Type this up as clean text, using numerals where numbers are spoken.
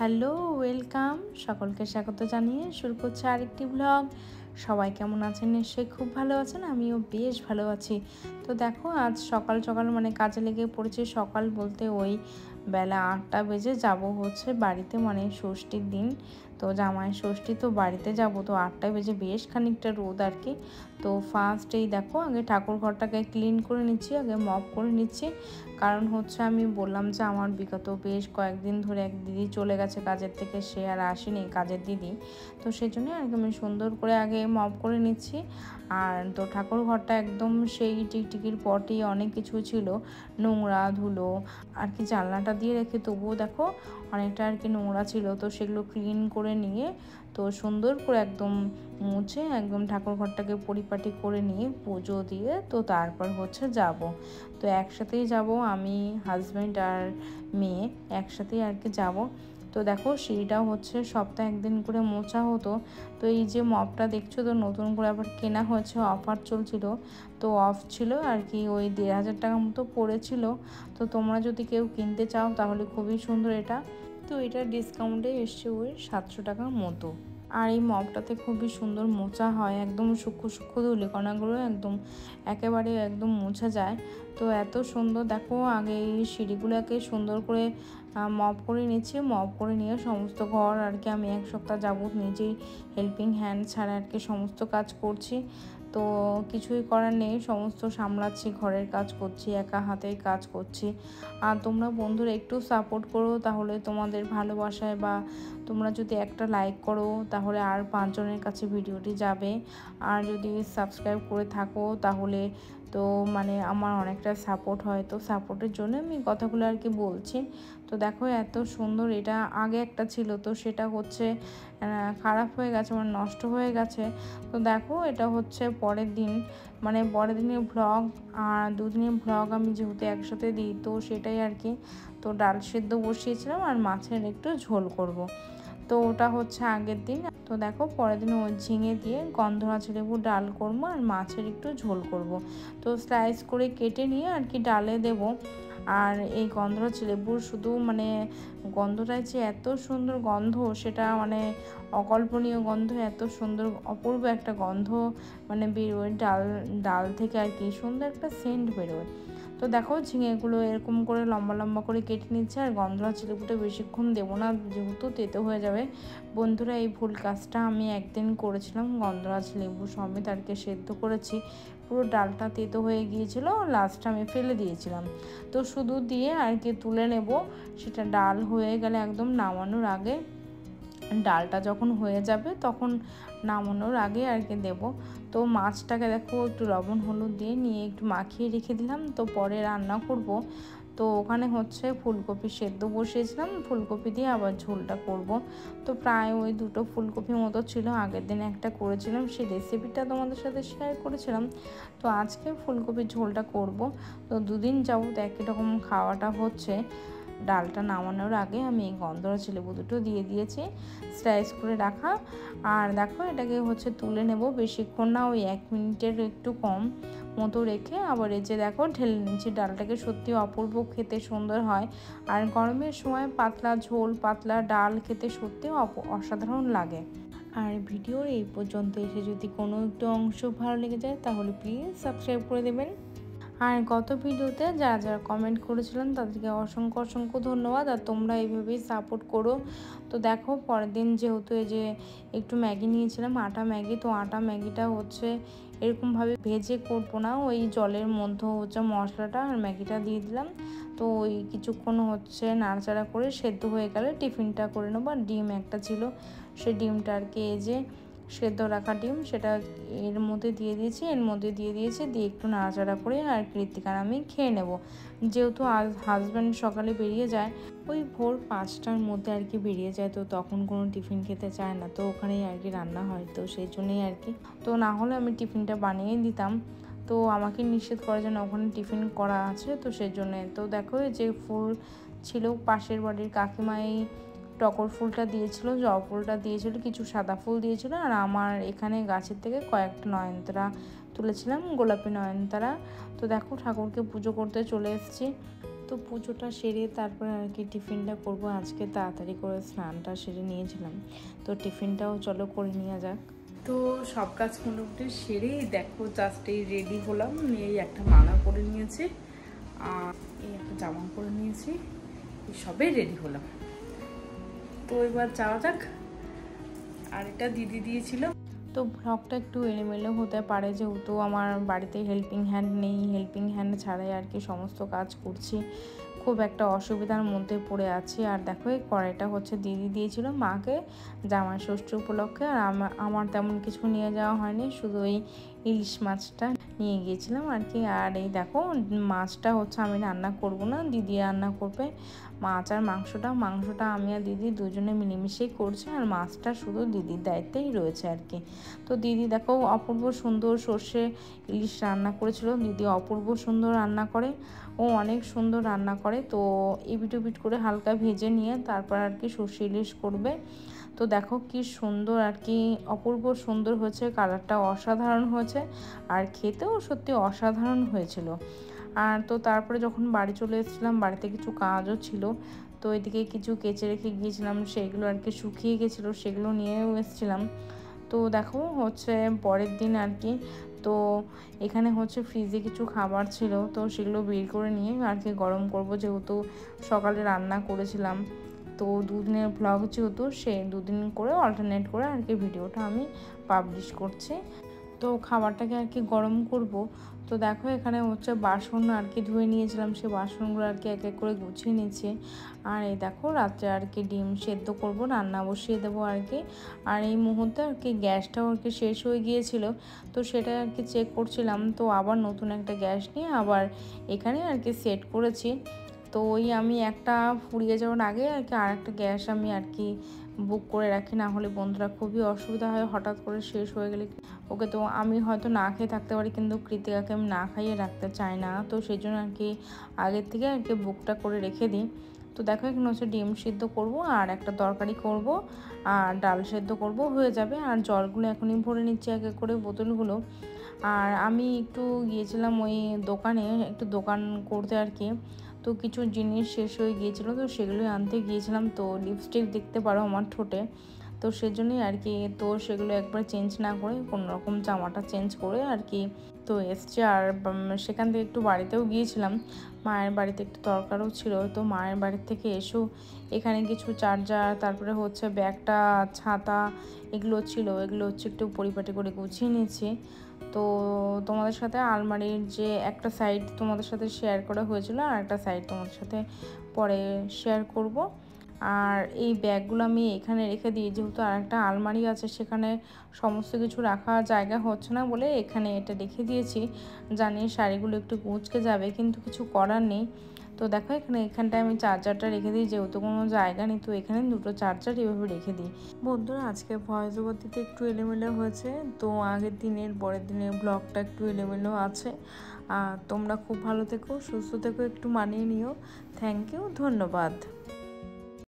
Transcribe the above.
Hello, welcome. সকলকে স্বাগত জানিয়ে শুরু করছি আরেকটি ব্লগ। সবাই কেমন আছেন? নিশ্চয়ই খুব ভালো আছেন, আমিও বেশ ভালো আছি। তো দেখো, আজ সকাল সকাল কাজে লেগে পড়েছি। সকাল বলতে ওই বেলা 8টা বেজে যাব হচ্ছে বাড়িতে, ষষ্ঠীর দিন। তো জামাই ষষ্ঠী, তো বাড়িতে যাব। তো 8টা বেজে বেশ খানিকটা রোদ আর কি। তো ফার্স্টেই দেখো, আগে ঠাকুর ঘরটাকে ক্লিন করে নিচ্ছি, আগে মপ করে নিচ্ছি। কারণ হচ্ছে আমি বললাম যে আমার বিগত বেশ কয়েকদিন ধরে এক দিদি চলে গেছে কাজের থেকে, সে আর আসেনি, কাজের দিদি। তো সেই জন্য আর কি আমি সুন্দর করে আগে মপ করে নিচ্ছি। আর তো ঠাকুর ঘরটা একদম সেই টিকটিকির পটি, অনেক কিছু ছিল, নোংরা ধুলো আর কি। জানলাটা দিয়ে রেখে তবুও দেখো অনেকটা আর কি নোংরা ছিল। তো সেগুলো ক্লিন করে নিয়ে তো সুন্দর করে একদম মুছে একদম ঠাকুর ঘরটাকে পরিপাটি করে নিয়ে পুজো দিয়ে তো তারপর হচ্ছে যাব। তো একসাথেই যাব, আমি, হাজব্যান্ড আর মেয়ে একসাথেই আর কি যাব। তো দেখো, সিঁড়িটাও হচ্ছে সপ্তাহে একদিন করে মোছা হতো। তো এই যে মপটা দেখছো, তো নতুন করে আবার কেনা হয়েছে, অফার চলছিল, তো অফ ছিল আর কি, ওই 1,500 টাকা মতো পড়েছিল। তো তোমরা যদি কেউ কিনতে চাও তাহলে খুবই সুন্দর এটা। তো এটা ডিসকাউন্টে এসছে ওই 700 টাকার মতো। আর এই মপটাতে খুবই সুন্দর মোছা হয়, একদম সূক্ষ্ম সূক্ষ্ম ধূলিকণাগুলো একেবারে একদম মোছা যায়। তো এত সুন্দর দেখো, আগে এই সিঁড়িগুলোকে সুন্দর করে মপ করে নিচ্ছি। মপ করে নিয়ে সমস্ত ঘর আর কি আমি 1 সপ্তাহ যাবত নিজেই হেল্পিং হ্যান্ড ছাড়া আর কি সমস্ত কাজ করছি। তো কিছুই করার নেই, সমস্ত সামলাচ্ছি, ঘরের কাজ করছি, একা হাতেই কাজ করছি। আর তোমরা বন্ধুরা একটু সাপোর্ট করো, তাহলে তোমাদের ভালোবাসায় বা তোমরা যদি একটা লাইক করো তাহলে আর 5 জনের কাছে ভিডিওটি যাবে। আর যদি সাবস্ক্রাইব করে থাকো তাহলে তো আমার অনেকটা সাপোর্ট হয়। তো সাপোর্টের জন্য আমি কথাগুলো আর কি বলছি। তো দেখো, এত সুন্দর এটা আগে একটা ছিল, তো সেটা হচ্ছে খারাপ হয়ে গেছে, নষ্ট হয়ে গেছে। তো দেখো, এটা হচ্ছে পরের দিন, পরের দিনের ভ্লগ। আর 2 দিনের ভ্লগ আমি যেহেতু একসাথে দিই, তো সেটাই আর কি। তো ডাল সেদ্ধ বসিয়েছিলাম আর মাছের একটু ঝোল করব। তো ওটা হচ্ছে আগের দিন। তো দেখো, পরের দিন ওই ঝিঙে দিয়ে গন্ধরাজ লেবু ডাল করবো আর মাছের একটু ঝোল করব। তো স্লাইস করে কেটে নিয়ে আর কি ডালে দেব। আর এই গন্ধরাজ লেবুর শুধু গন্ধটাই যে এত সুন্দর গন্ধ, সেটা অকল্পনীয় গন্ধ, এত সুন্দর অপূর্ব একটা গন্ধ বেরোয় ডাল ডাল থেকে আর কি, সুন্দর একটা সেন্ট বেরোয়। তো দেখো, ঝিঙেগুলো এরকম করে লম্বা লম্বা করে কেটে নিচ্ছে। আর গন্ধরাজ লেবুটা বেশিক্ষণ দেবো না, যেহেতু তেতো হয়ে যাবে। বন্ধুরা, এই ভুল কাজটা আমি একদিন করেছিলাম, গন্ধরাজ লেবু সমেত আর কি সেদ্ধ করেছি, পুরো ডালটা তেতো হয়ে গিয়েছিল, লাস্টে আমি ফেলে দিয়েছিলাম। তো শুধু দিয়ে আর কি তুলে নেব। সেটা ডাল হয়ে গেলে একদম নামানোর আগে, ডালটা যখন হয়ে যাবে তখন নামানোর আগে আর কি দেবো। তো মাছটাকে দেখো একটু লবণ হলুদ দিয়ে নিয়ে একটু মাখিয়ে রেখে দিলাম, তো পরে রান্না করব। তো ওখানে হচ্ছে ফুলকপি সেদ্ধ বসিয়েছিলাম, ফুলকপি দিয়ে আবার ঝোলটা করব। তো প্রায় ওই 2টো ফুলকপি মতো ছিল, আগের দিন একটা করেছিলাম, সেই রেসিপিটা তোমাদের সাথে শেয়ার করেছিলাম। তো আজকে ফুলকপির ঝোলটা করব। তো 2 দিন যাবত একই রকম খাওয়াটা হচ্ছে। ডালটা নামানোর আগে আমি এই গন্ধরাজ লেবু দুটো দিয়ে দিয়েছি, স্লাইস করে রাখা। আর দেখো, এটাকে হচ্ছে তুলে নেব, বেশিক্ষণ না, ওই 1 মিনিটের একটু কম মতো রেখে আবার এই যে দেখো ঢেলে নিচ্ছি। ডালটাকে সত্যি অপূর্ব খেতে সুন্দর হয়। আর গরমের সময় পাতলা ঝোল, পাতলা ডাল খেতে সত্যি অসাধারণ লাগে। আর ভিডিওর এই পর্যন্ত এসে যদি কোনো একটু অংশ ভালো লেগে যায় তাহলে প্লিজ সাবস্ক্রাইব করে দেবেন। আর গত ভিডিওতে যারা যারা কমেন্ট করেছিলেন তাদেরকে অসংখ্য অসংখ্য ধন্যবাদ। আর তোমরা এইভাবেই সাপোর্ট করো। তো দেখো, পরের দিন যেহেতু এই যে একটু ম্যাগি নিয়েছিলাম, আটা ম্যাগি, তো আটা ম্যাগিটা হচ্ছে এরকমভাবে ভেজে করবো না, ওই জলের মধ্যে হচ্ছে মশলাটা আর ম্যাগিটা দিয়ে দিলাম। তো ওই কিছুক্ষণ হচ্ছে নাড়াচাড়া করে সেদ্ধ হয়ে গেলে টিফিনটা করে নেবো। আর ডিম একটা ছিল, সেই ডিমটা আর কি, এই যে সেদ্ধ রাখা ডিম, সেটা এর মধ্যে দিয়ে দিয়েছি, দিয়ে একটু নাড়াচাড়া করে আর কৃত্তিকার আমি খেয়ে নেব। যেহেতু আজ হাজব্যান্ড সকালে বেরিয়ে যায়, ওই ভোর 5টার মধ্যে আর কি বেরিয়ে যায়, তো তখন কোনো টিফিন খেতে চায় না, তো ওখানেই আর কি রান্না হয়, তো সেই জন্যই আর কি। তো না হলে আমি টিফিনটা বানিয়ে দিতাম, তো আমাকে নিষেধ করার জন্য ওখানে টিফিন করা আছে, তো সেই জন্যে। তো দেখো, যে ফুল ছিল, পাশের বাড়ির কাকিমাই টগর ফুলটা দিয়েছিল, জবা ফুলটা দিয়েছিল, কিছু সাদা ফুল দিয়েছিল, আর আমার এখানে গাছের থেকে কয়েকটা নয়নতারা তুলেছিলাম, গোলাপি নয়নতারা। তো দেখো, ঠাকুরকে পুজো করতে চলে এসেছি। তো পুজোটা সেরে তারপরে আর কি টিফিনটা করব। আজকে তাড়াতাড়ি করে স্নানটা সেরে নিয়েছিলাম, তো টিফিনটাও চলো করে নিয়ে যাক। তো সব কাজ মোটামুটি সেরেই দেখো জাস্ট এই রেডি হলাম, এই একটা মালা করে নিয়েছি আর এই একটা জামা করে নিয়েছি, সবে রেডি হলাম। তো এবার যাওয়া যাক। আর এটা দিদি দিয়েছিল। তো ব্লগটা একটু এলোমেলো হতে পারে যেহেতু আমার বাড়িতে হেল্পিং হ্যান্ড নেই, হেল্পিং হ্যান্ড ছাড়াই আর কি সমস্ত কাজ করছি, খুব একটা অসুবিধার মধ্যে পড়ে আছি। আর দেখো এই কড়াইটা হচ্ছে দিদি দিয়েছিল মাকে জামাই ষষ্ঠী উপলক্ষে, আর আমার তেমন কিছু নিয়ে যাওয়া হয়নি, শুধু এই ইলিশ মাছটা নিয়ে গিয়েছিলাম আর কি। আর এই দেখো মাছটা হচ্ছে আমি রান্না করব না, দিদি রান্না করবে। মাছ আর মাংসটা আমি আর দিদি দুজনে মিলেমিশেই করছি, আর মাছটা শুধু দিদির দায়িত্বেই রয়েছে আর কি। তো দিদি দেখো অপূর্ব সুন্দর সর্ষে ইলিশ রান্না করেছিল। দিদি অপূর্ব সুন্দর রান্না করে, ও অনেক সুন্দর রান্না করে। তো এবিট করে হালকা ভেজে নিয়ে তারপর আর কি সর্ষে ইলিশ করবে। তো দেখো কি সুন্দর আর কি, অপূর্ব সুন্দর হয়েছে, কালারটা অসাধারণ হয়েছে আর খেতেও সত্যি অসাধারণ হয়েছিল। আর তো তারপরে যখন বাড়ি চলে এসেছিলাম, বাড়িতে কিছু কাজও ছিল, তো এদিকে কিছু কেচে রেখে গিয়েছিলাম, সেগুলো আর কি শুকিয়ে গেছিলো, সেগুলো নিয়েও এসেছিলাম। তো দেখো হচ্ছে পরের দিন আর কি, তো এখানে হচ্ছে ফ্রিজে কিছু খাবার ছিল, তো সেগুলো বের করে নিয়ে আর কি গরম করব, যেহেতু সকালে রান্না করেছিলাম। তো দুদিনের ব্লগ যেহেতু, সে দুদিন করে অল্টারনেট করে আর কি ভিডিওটা আমি পাবলিশ করছি। তো খাবারটাকে আর কি গরম করব। তো দেখো এখানে হচ্ছে বাসন আর কি ধুয়ে নিয়েছিলাম, সেই বাসনগুলো আর কি এক এক করে গুছিয়ে নিচ্ছি। আর এই দেখো রাত্রে আর কি ডিম সেদ্ধ করব, রান্না বসিয়ে দেবো আর কি। আর এই মুহূর্তে আর কি গ্যাসটাও আর কি শেষ হয়ে গিয়েছিল, তো সেটা আর কি চেক করছিলাম। তো আবার নতুন একটা গ্যাস নিয়ে আবার এখানে আর কি সেট করেছি। তো ওই আমি একটা ফুরিয়ে যাওয়ার আগে আর কি আর একটা গ্যাস আমি আর কি বুক করে রাখি, না হলে বন্ধুরা খুবই অসুবিধা হয় হঠাৎ করে শেষ হয়ে গেলে। ওকে তো আমি হয়তো না খেয়ে থাকতে পারি, কিন্তু কৃতিকাকে আমি না খাইয়ে রাখতে চাই না, তো সেই জন্য আর কি আগের থেকে আর কি বুকটা করে রেখে দিই। তো দেখো এখানে হচ্ছে ডিম সিদ্ধ করব আর একটা তরকারি করব আর ডাল সেদ্ধ করব, হয়ে যাবে। আর জলগুলো এখনই ভরে নিচ্ছি এক এক করে বোতলগুলো। আর আমি একটু গিয়েছিলাম ওই দোকানে, একটু দোকান করতে আর কি, তো কিছু জিনিস শেষ হয়ে গিয়েছিলো, তো সেগুলোই আনতে গিয়েছিলাম। তো লিপস্টিক দেখতে পারো আমার ঠোঁটে, তো সেজন্যই আর কি, তো সেগুলো একবার চেঞ্জ না করে কোনো রকম জামাটা চেঞ্জ করে আর কি তো এসছে। আর সেখান থেকে একটু বাড়িতেও গিয়েছিলাম, মায়ের বাড়িতে একটু দরকারও ছিল। তো মায়ের বাড়ির থেকে এসেও এখানে কিছু চার্জার, তারপরে হচ্ছে ব্যাগটা, ছাতা, এগুলো ছিল, এগুলো হচ্ছে একটু পরিপাটি করে গুছিয়ে নিয়েছি। তো তোমাদের সাথে আলমারির যে একটা সাইড তোমাদের সাথে শেয়ার করা হয়েছিল, আর একটা সাইড তোমাদের সাথে পরে শেয়ার করব। আর এই ব্যাগগুলো আমি এখানে রেখে দিই, যেহেতু আর একটা আলমারি আছে, সেখানে সমস্ত কিছু রাখার জায়গা হচ্ছে না বলে এখানে এটা রেখে দিয়েছি। জানি শাড়িগুলো একটু কুঁচকে যাবে, কিন্তু কিছু করার নেই। তো দেখো এখানটায় আমি চার্জারটা রেখে দিই, যেহেতু কোনো জায়গা নেই, তো এখানে দুটো চার্জার এভাবে রেখে দিই। বন্ধুরা আজকে ভয়েস ওভার দিতে একটু এলোমেলো হয়েছে, তো আগের দিনের পরের দিনের ব্লগটা একটু এলোমেলো আছে। আর তোমরা খুব ভালো থেকো, সুস্থ থেকো, একটু মানিয়ে নিও। থ্যাংক ইউ, ধন্যবাদ।